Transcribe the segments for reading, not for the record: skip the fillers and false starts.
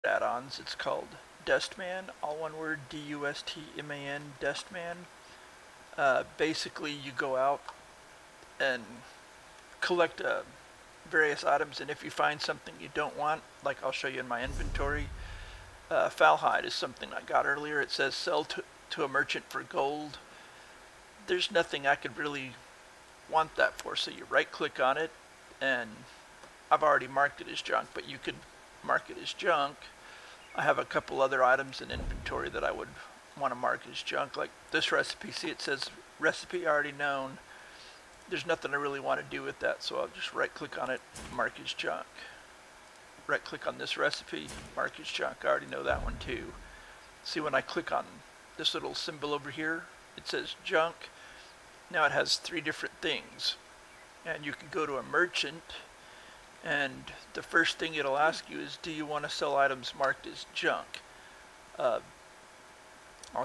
add-ons. It's called Dustman, all one word, D-U-S-T-M-A-N, Dustman. Basically, you go out and collect various items, and if you find something you don't want, like I'll show you in my inventory, fowl hide is something I got earlier. It says sell to a merchant for gold. There's nothing I could really want that for, so you right click on it, and I've already marked it as junk, but you could mark it as junk. I have a couple other items in inventory that I would want to mark as junk, like this recipe. See, it says recipe already known. There's nothing I really want to do with that, so I'll just right click on it, mark as junk. Right click on this recipe, mark as junk. I already know that one too. See, when I click on this little symbol over here, it says junk. Now it has 3 different things, and you can go to a merchant, and the first thing it'll ask you is, do you want to sell items marked as junk? I'll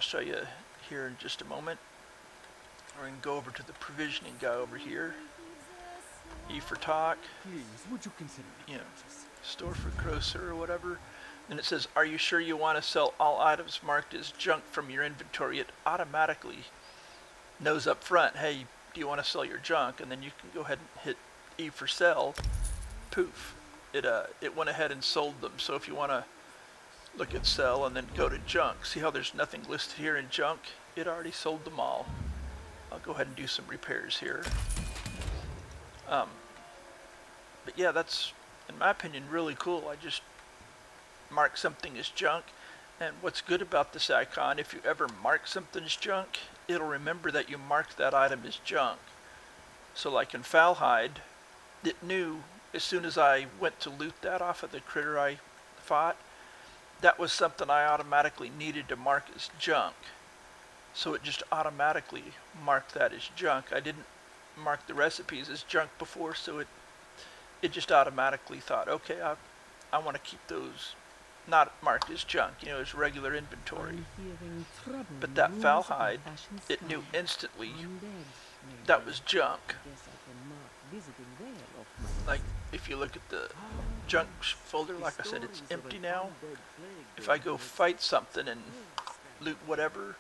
show you here in just a moment. We're going to go over to the provisioning guy over here. E for talk. Please, would you consider store for grocer or whatever. And it says, are you sure you want to sell all items marked as junk from your inventory? It automatically knows up front, hey, do you want to sell your junk? And then you can go ahead and hit E for sell. Poof. It went ahead and sold them. So if you want to look at sell and then go to junk, see how there's nothing listed here in junk? It already sold them all. I'll go ahead and do some repairs here. But yeah, that's, in my opinion, really cool. I just mark something as junk, and what's good about this icon, if you ever mark something as junk, it'll remember that you marked that item as junk. So like in fowl hide, it knew as soon as I went to loot that off of the critter I fought, that was something I automatically needed to mark as junk. So it just automatically marked that as junk. I didn't mark the recipes as junk before, so it just automatically thought, okay, I want to keep those not marked as junk, as regular inventory. But that fowl hide, it knew instantly that was junk. Like, if you look at the junk folder, like I said, it's empty now. If I go fight something and loot whatever,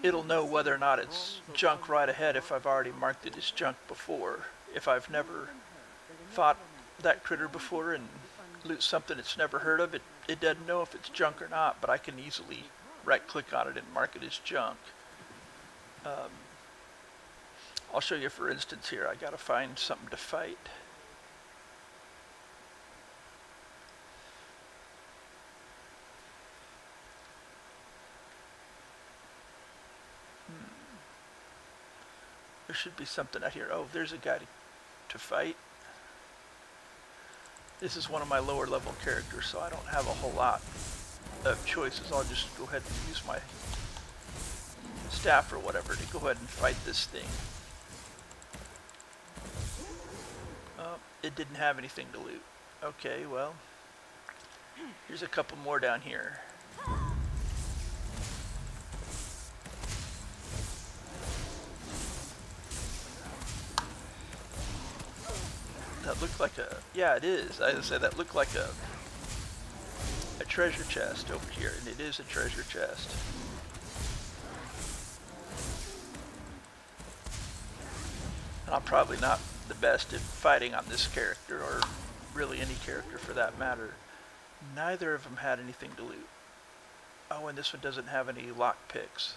it'll know whether or not it's junk right ahead if I've already marked it as junk before. If I've never fought that critter before and loot something it's never heard of, it doesn't know if it's junk or not, but I can easily right click on it and mark it as junk. I'll show you, for instance, here. I gotta find something to fight. There should be something out here. Oh, there's a guy to fight. This is one of my lower level characters, so I don't have a whole lot of choices. I'll just go ahead and use my staff or whatever to go ahead and fight this thing. It didn't have anything to loot. Okay, well, here's a couple more down here. That looked like a, yeah, it is. I would say that looked like a treasure chest over here, and it is a treasure chest. And I'm probably not the best at fighting on this character, or really any character for that matter. Neither of them had anything to loot. Oh, and this one doesn't have any lock picks.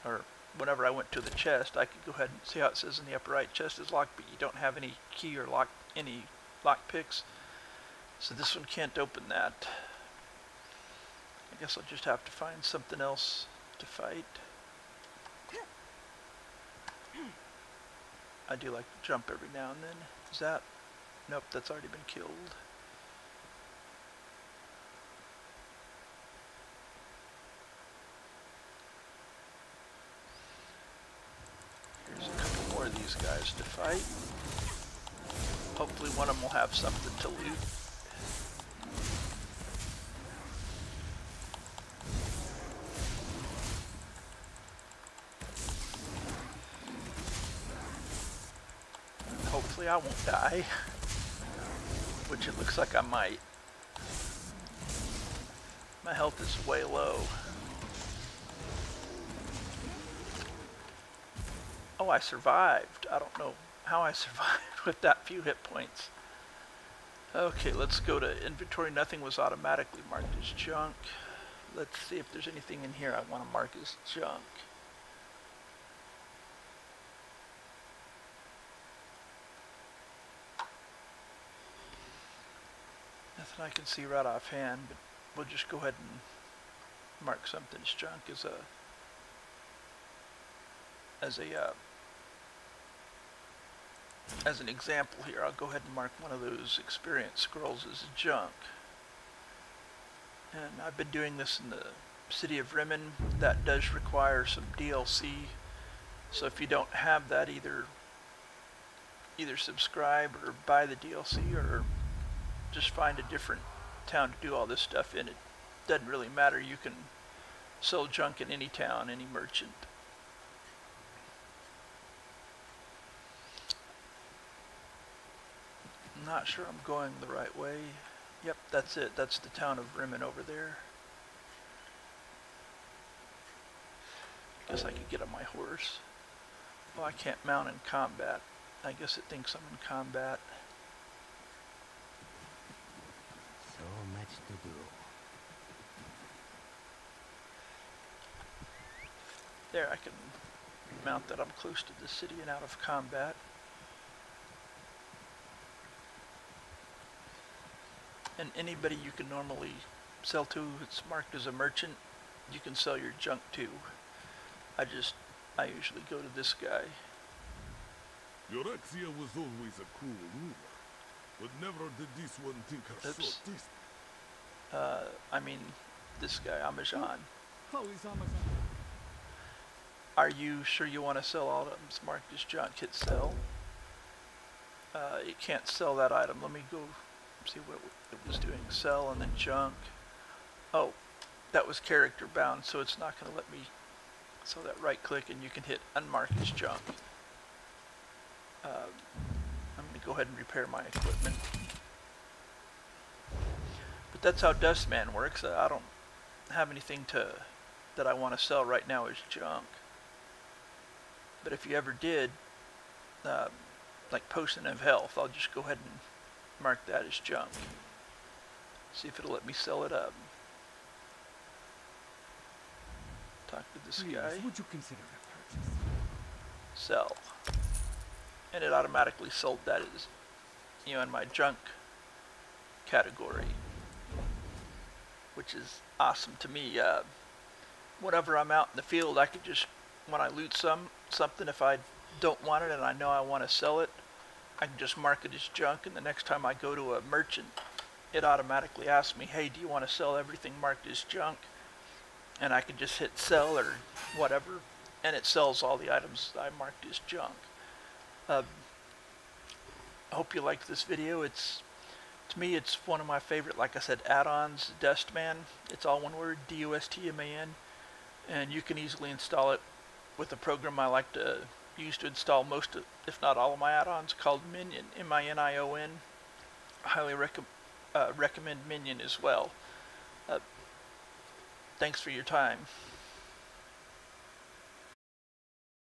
Or whenever I went to the chest, I could go ahead and see how it says in the upper right, chest is locked, but you don't have any key or any lock picks. So this one can't open that. I guess I'll just have to find something else to fight. I do like to jump every now and then. Is that? Nope, that's already been killed. Here's a couple more of these guys to fight. Hopefully one of them will have something to loot. Hopefully I won't die, which it looks like I might. My health is way low. Oh, I survived. I don't know how I survived with that few hit points. Okay, let's go to inventory. Nothing was automatically marked as junk. Let's see if there's anything in here I want to mark as junk. Nothing I can see right offhand, but we'll just go ahead and mark something as junk as an example here. I'll go ahead and mark one of those experience scrolls as junk. And I've been doing this in the city of Rimmon. That does require some DLC. So if you don't have that, either subscribe or buy the DLC, or just find a different town to do all this stuff in. It doesn't really matter. You can sell junk in any town, any merchant. I'm not sure I'm going the right way. Yep, that's it. That's the town of Rimmon over there. Guess I could get on my horse. Well, I can't mount in combat. I guess it thinks I'm in combat. So much to do. There, I can mount that I'm close to the city and out of combat. And anybody you can normally sell to, it's marked as a merchant, you can sell your junk to. I usually go to this guy. Yorexia was always a cool ruler, but never did this one think her so distant. I mean, this guy, Amajan. How is Amazon? Are you sure you want to sell items marked as junk? Hit sell. It can't sell that item. Let me go see what it was doing. Sell and then junk. Oh, that was character bound, so it's not going to let me. So that right click and you can hit unmark as junk. I'm going to go ahead and repair my equipment. But that's how Dustman works. I don't have anything that I want to sell right now as junk. But if you ever did, like potion of health, I'll just go ahead and mark that as junk. See if it'll let me sell it up. Talk to this guy. Would you consider a purchase? Sell. And it automatically sold that as, in my junk category, which is awesome to me. Whenever I'm out in the field, I could just, when I loot something, if I don't want it and I know I want to sell it, I can just mark it as junk, and the next time I go to a merchant, it automatically asks me, hey, do you want to sell everything marked as junk? And I can just hit sell or whatever, and it sells all the items I marked as junk. I hope you liked this video. To me, it's one of my favorite, like I said, Addons, Dustman. It's all one word, D-U-S-T-M-A-N. And you can easily install it with a program I like to use to install most of, if not all of my add-ons, called Minion, M-I-N-I-O-N. I highly recommend Minion as well. Thanks for your time.